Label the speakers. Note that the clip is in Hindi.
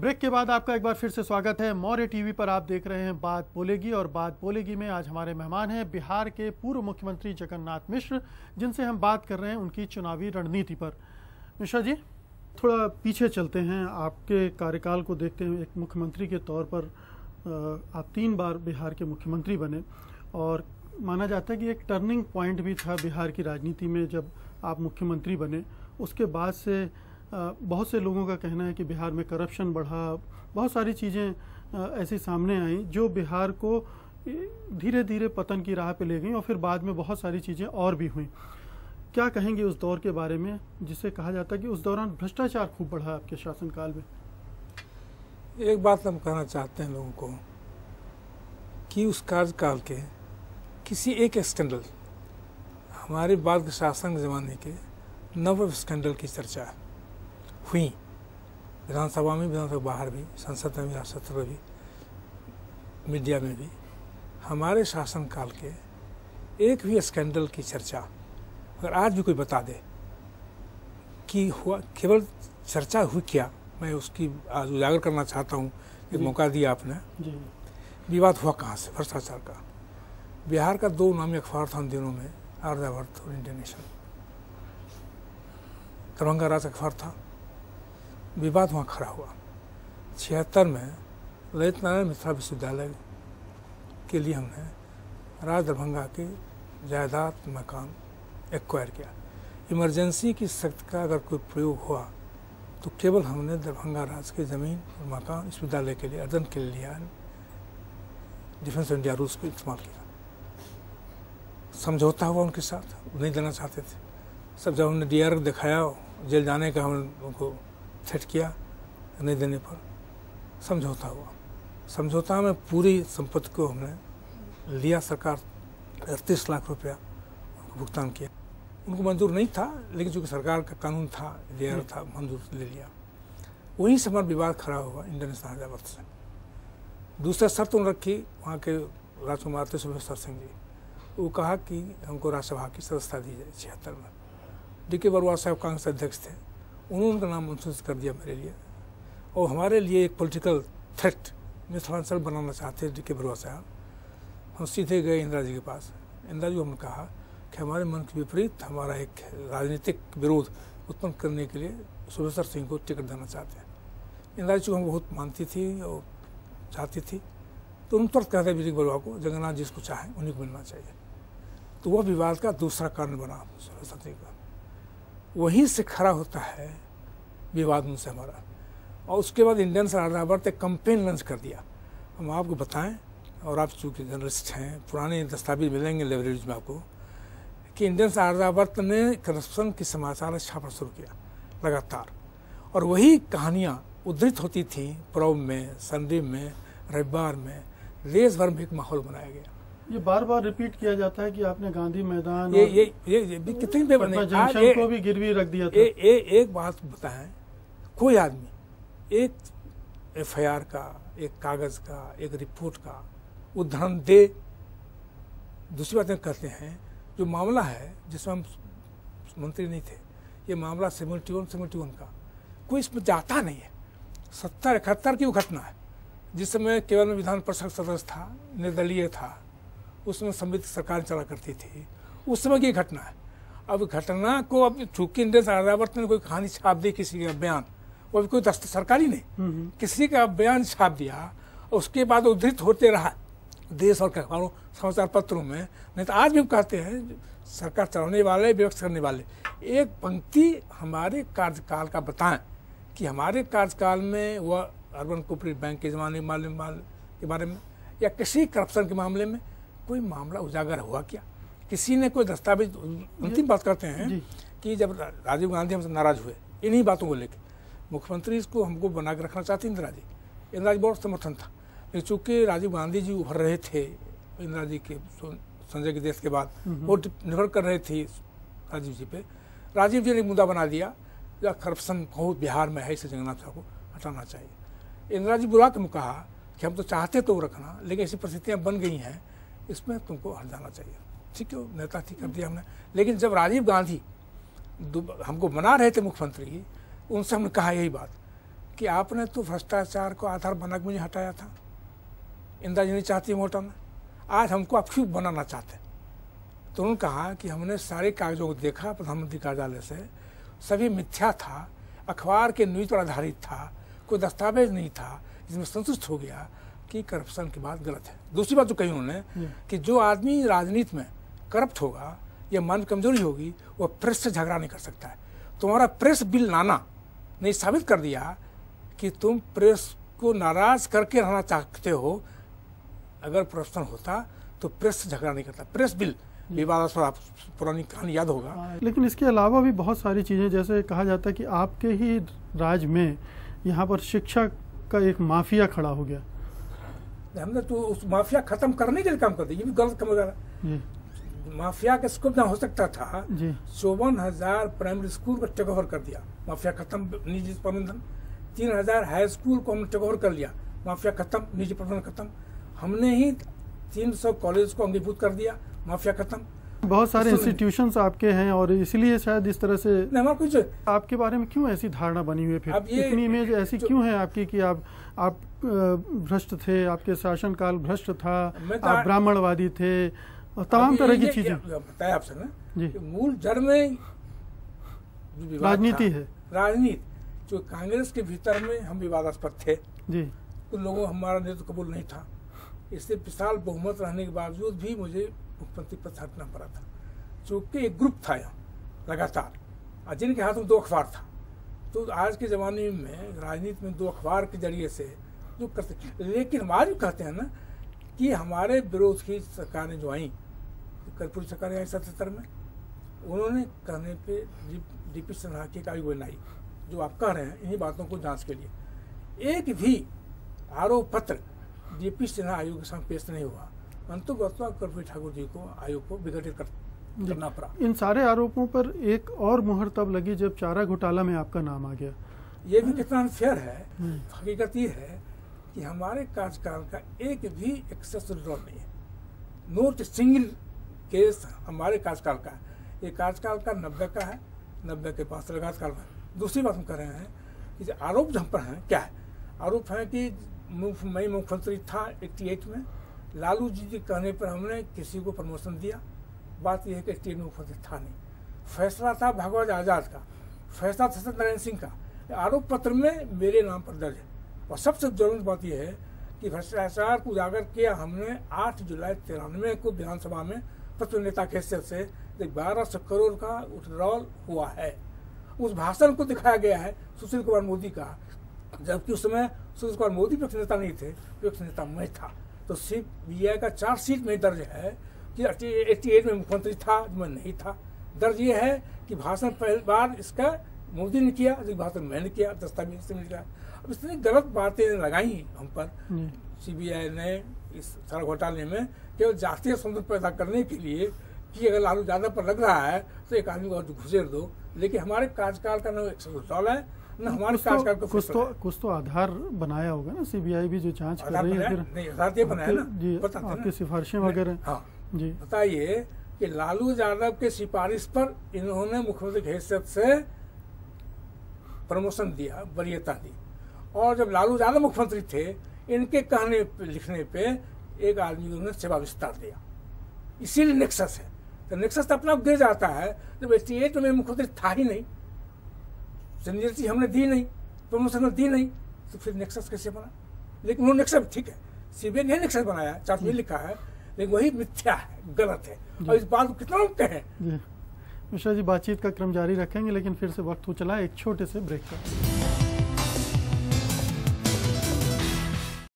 Speaker 1: ब्रेक के बाद आपका एक बार फिर से स्वागत है। मौर्य टीवी पर आप देख रहे हैं बात बोलेगी, और बात बोलेगी में आज हमारे मेहमान हैं बिहार के पूर्व मुख्यमंत्री जगन्नाथ मिश्र, जिनसे हम बात कर रहे हैं उनकी चुनावी रणनीति पर। मिश्रा जी, थोड़ा पीछे चलते हैं। आपके कार्यकाल को देखते हैं, एक मुख्यमंत्री के तौर पर आप 3 बार बिहार के मुख्यमंत्री बने, और माना जाता है कि एक टर्निंग पॉइंट भी था बिहार की राजनीति में जब आप मुख्यमंत्री बने। उसके बाद से बहुत से लोगों का कहना है कि बिहार में करप्शन बढ़ा, बहुत सारी चीज़ें ऐसी सामने आई जो बिहार को धीरे धीरे पतन की राह पे ले गई, और फिर बाद में बहुत सारी चीज़ें और भी हुई। क्या कहेंगे उस दौर के बारे में, जिसे कहा जाता है कि उस दौरान भ्रष्टाचार खूब बढ़ा आपके शासनकाल में?
Speaker 2: एक बात हम कहना चाहते हैं लोगों को कि उस कार्यकाल के किसी एक स्कैंडल, हमारे बाद के शासन के ज़माने के 9 स्कैंडल की चर्चा हुई, विधानसभा में, विधानसभा बाहर भी, संसद में भी, राष्ट्रपति में भी, मीडिया में भी। हमारे शासनकाल के एक भी स्कैंडल की चर्चा अगर आज भी कोई बता दे कि हुआ, केवल चर्चा हुई क्या, मैं उसकी आज उजागर करना चाहता हूँ। एक मौका दिया आपने। विवाद हुआ कहाँ से? भ्रष्टाचार का। बिहार का 2 नामी अखबार था उन दिनों में, आर्यावर्त और इंडियन नेशन। दरभंगा राज अखबार था। विवाद वहाँ खड़ा हुआ। 76 में ललित नारायण मिथिला विश्वविद्यालय के लिए हमने राज दरभंगा के जायदाद मकान एक्वायर किया। इमरजेंसी की शक्ति का अगर कोई प्रयोग हुआ तो केवल हमने दरभंगा राज की ज़मीन और मकान विश्वविद्यालय के लिए अर्जन के लिए लिया। डिफेंस इंडिया रूल्स को इस्तेमाल किया। समझौता हुआ उनके साथ, नहीं देना चाहते थे। सब जब हमने डीआर दिखाया, जेल जाने का हमने उनको थ्रेट किया, नहीं देने पर समझौता हुआ। समझौता में पूरी संपत्ति को हमने लिया। सरकार 38 लाख रुपया उनको भुगतान किया। उनको मंजूर नहीं था, लेकिन चूँकि सरकार का कानून था, डीआर था, मंजूर ले लिया। वहीं से हमारा विवाद खड़ा हुआ इंडियन नेशनल आर्यावर्त से। दूसरा शर्त उन्होंने रखी वहाँ के राजकुमार थे सुमेश्वर सिंह जी। वो कहा कि हमको राज्यसभा की सदस्यता दी जाए। 76 में डी.के. बरुआ साहब कांग्रेस अध्यक्ष थे, उन्होंने उनका नाम मंजूर कर दिया मेरे लिए, और हमारे लिए एक पॉलिटिकल थ्रेट मिथिलांचल बनाना चाहते थे डी.के. बरुआ साहब। हम सीधे गए इंदिरा जी के पास। इंदिरा जी को हमने कहा कि हमारे मन के विपरीत हमारा एक राजनीतिक विरोध उत्पन्न करने के लिए सुमेश्वर सिंह को टिकट देना चाहते हैं। इंदिरा जी को हम बहुत मानती थी और चाहती थी, तो उन तुरंत कहते डी.के. बरुआ को जगन्नाथ जी जिसको चाहें उन्हीं को मिलना चाहिए। तो वह विवाद का दूसरा कारण बना सुमेश्वर सिंह का। वहीं से खड़ा होता है विवाद उनसे हमारा। और उसके बाद इंडियन आर्यावर्त एक कंपेन लॉन्च कर दिया। हम आपको बताएं, और आप चूँकि जर्नलिस्ट हैं, पुराने दस्तावेज मिलेंगे लाइब्रेरीज में आपको, कि इंडियन आर्यावर्त ने करप्शन की समाचार छापना शुरू किया लगातार, और वही कहानियाँ उद्धृत होती थी पर्व में, संडे में, रविवार में। देश भर में एक माहौल बनाया गया।
Speaker 1: ये बार बार रिपीट किया जाता है कि आपने गांधी मैदान
Speaker 2: ये भी कितनी पे बने,
Speaker 1: जंक्शन को भी गिरवी रख दिया था।
Speaker 2: एक बात बताएं, कोई आदमी एक एफआईआर का, एक कागज का, एक रिपोर्ट का उदाहरण दे। दूसरी बात कहते हैं, जो मामला है जिसमें हम मंत्री नहीं थे, ये मामला 71 का, कोई इसमें जाता नहीं है। 70-71 की वो घटना है, जिस समय केवल में विधान परिषद सदस्य था, निर्दलीय था, उसमें समिति सरकार चला करती थी, उस समय की घटना है। अब घटना को, अब चूंकि इंडियन आर्यावर्त ने कोई कहानी छाप दी, किसी का बयान, वो अभी कोई सरकारी नहीं, किसी का बयान छाप दिया, और उसके बाद उद्धृत होते रहा देश और अखबारों, समाचार पत्रों में। नहीं तो आज भी हम कहते हैं सरकार चलाने वाले, विवक्त करने वाले, एक पंक्ति हमारे कार्यकाल का बताएं कि हमारे कार्यकाल में वह अर्बन कोऑपरेटिव बैंक के जमाने के बारे में या किसी करप्शन के मामले में कोई मामला उजागर हुआ क्या? किसी ने कोई दस्तावेज? अंतिम बात करते हैं कि जब राजीव गांधी हमसे नाराज हुए इन्हीं बातों को लेकर, मुख्यमंत्री इसको हमको बना के रखना चाहती इंदिरा जी बहुत समर्थन था, लेकिन चूंकि राजीव गांधी जी उभर रहे थे इंदिरा जी के संजय के देश के बाद, वो निर्भर कर रहे थे राजीव जी पे। राजीव जी ने मुद्दा बना दिया, या करप्शन बहुत बिहार में है, इसे जगन्नाथ साहब को हटाना चाहिए। इंदिरा जी बुला के कहा कि हम तो चाहते तो रखना, लेकिन ऐसी परिस्थितियाँ बन गई हैं, इसमें तुमको हट जाना चाहिए। ठीक है, नेता ठीक कर दिया हमने। लेकिन जब राजीव गांधी हमको बना रहे थे मुख्यमंत्री, उनसे हमने कहा यही बात कि आपने तो भ्रष्टाचार को आधार बना के मुझे हटाया था, इंदिरा जी नहीं चाहती मोटा में, आज हमको आप क्यों बनाना चाहते? तो उन्होंने कहा कि हमने सारे कागजों को देखा प्रधानमंत्री कार्यालय से, सभी मिथ्या था, अखबार के न्यूज पर आधारित था, कोई दस्तावेज नहीं था, इसमें संतुष्ट हो गया कि करप्शन की बात गलत है। दूसरी बात जो कही उन्होंने कि जो आदमी राजनीति में करप्ट होगा या मन कमजोरी होगी वो प्रेस से झगड़ा नहीं कर सकता है। तुम्हारा प्रेस बिल लाना नहीं साबित कर दिया कि तुम प्रेस को नाराज करके रहना चाहते हो। अगर प्रश्न होता तो प्रेस से झगड़ा नहीं करता। प्रेस बिल विवादास्पद, आप पुरानी कहानी याद होगा।
Speaker 1: लेकिन इसके अलावा भी बहुत सारी चीज़ें, जैसे कहा जाता है कि आपके ही राज्य में यहाँ पर शिक्षा का एक माफिया खड़ा हो गया।
Speaker 2: हमने तो उस माफिया खत्म करने के लिए काम कर दिया, ये भी गलत काम हो रहा। माफिया का स्कोप ना हो सकता था। 54,000 प्राइमरी स्कूल को टेक ओवर कर दिया, माफिया खत्म, निजी प्रबंधन। 3,000 हाई स्कूल को हमने टेक ओवर कर लिया, माफिया खत्म, निजी प्रबंधन खत्म। हमने ही 300 कॉलेज को अंगीभूत कर दिया, माफिया खत्म।
Speaker 1: बहुत सारे इंस्टीट्यूशंस आपके हैं और इसलिए शायद इस तरह से
Speaker 2: हमारा कुछ
Speaker 1: आपके बारे में क्यों ऐसी धारणा बनी हुई है? फिर इतनी इमेज ऐसी क्यों है आपकी कि आप भ्रष्ट थे, आपके शासनकाल भ्रष्ट था, आप ब्राह्मणवादी थे और तमाम तरह की चीजें
Speaker 2: बताया आपसे ना जी। मूल जड़ में
Speaker 1: राजनीति है,
Speaker 2: राजनीति जो कांग्रेस के भीतर में हम विवादास्पद थे
Speaker 1: जी।
Speaker 2: उन लोगों हमारा नेतृत्व कबूल नहीं था, इससे विशाल बहुमत रहने के बावजूद भी मुझे मुख्यमंत्री पद हटना पड़ा था। चूंकि एक ग्रुप था यहाँ लगातार, जिनके हाथ में 2 अखबार था। तो आज के ज़माने में राजनीति में 2 अखबार के जरिए से जो करते, लेकिन हम आज भी कहते हैं ना कि हमारे विरोध की सरकारें जो आई, कर्पूरी सरकारें आई 77 में, उन्होंने कहने पे डीपी सिन्हा की एक आयोग बनाई, जो आप कह रहे हैं इन्हीं बातों को जांच के लिए। एक भी आरोप पत्र डीपी सिन्हा आयोग के सामने पेश नहीं हुआ। अंतुगत्वा कर्पूरी ठाकुर जी को आयोग को विघटित करना पड़ा।
Speaker 1: इन सारे आरोपों पर एक और मुहर तब लगी जब चारा घोटाला में आपका नाम आ गया।
Speaker 2: ये भी कितना अनफेयर है। हकीकत ये है कि हमारे कार्यकाल का एक भी एक्सेस विड्रॉल नहीं है, नोट सिंगल केस हमारे कार्यकाल का है। ये कार्यकाल का 90 का है, 90 के पास लगातार काल में। दूसरी बात हम कर रहे हैं कि आरोप जहाँ पर हैं, क्या है आरोप है कि मैं मुख्यमंत्री था 88 में, लालू जी के कहने पर हमने किसी को प्रमोशन दिया। बात यह है कि 88 में मुख्यमंत्री था नहीं, फैसला था भगवत आजाद का, फैसला था सत्यनारायण सिंह का, आरोप पत्र में मेरे नाम पर दर्ज है। और सबसे जरूरी बात यह है कि भ्रष्टाचार को उजागर किया हमने 8 जुलाई 93 को विधानसभा में प्रतिपक्ष नेता के हैसियत से 1200 करोड़ का विड्रॉल हुआ है। उस भाषण को दिखाया गया है सुशील कुमार मोदी का, जबकि उस समय सुशील कुमार मोदी विपक्ष नेता नहीं थे, विपक्ष नेता मैं था। तो CBI का चार्जशीट में दर्ज है कि 88 में मुख्यमंत्री था, मैं नहीं था। दर्ज ये है कि भाषण पहली बार इसका मोदी ने किया, भाषण मैंने किया, दस्तावेज से मिल गया। अब इतनी गलत बातें लगाई हम पर CBI ने इस सारा घोटाले में, केवल जातीय संबंध पैदा करने के लिए कि अगर लालू यादव पर लग रहा है तो एक आदमी को घुसेड़ दो। लेकिन हमारे कार्यकाल का न घोटाला है न हमारे कार्यकाल को
Speaker 1: कुछ तो आधार बनाया होगा ना। CBI भी जो जांच कर रही है,
Speaker 2: नहीं आधार ये बनाया ना
Speaker 1: जी, आपकी सिफारिशें वगैरह।
Speaker 2: हाँ
Speaker 1: जी
Speaker 2: बताइए कि लालू यादव के सिफारिश पर इन्होंने मुख्यमंत्री की हैसियत से प्रमोशन दिया, वरीयता दी। और जब लालू यादव मुख्यमंत्री थे, इनके कहने लिखने पे एक आदमी को उन्होंने सेवा विस्तार दिया। इसीलिए नेक्सस है। तो नेक्सस तो अपना गिर जाता है जब 88 में मुख्यमंत्री था ही नहीं, सीनियरिटी हमने दी नहीं, प्रमोशन दी नहीं, तो फिर नेक्सस कैसे बना? लेकिन वो नेक्सस ठीक है, CBI ने नेक्सस बनाया, चार्ट में लिखा है, लेकिन वही मिथ्या है, गलत है। और इस बात को कितना लोग कहें।
Speaker 1: मिश्रा जी, बातचीत का क्रम जारी रखेंगे, लेकिन फिर से वक्त हो चला एक छोटे से ब्रेक का।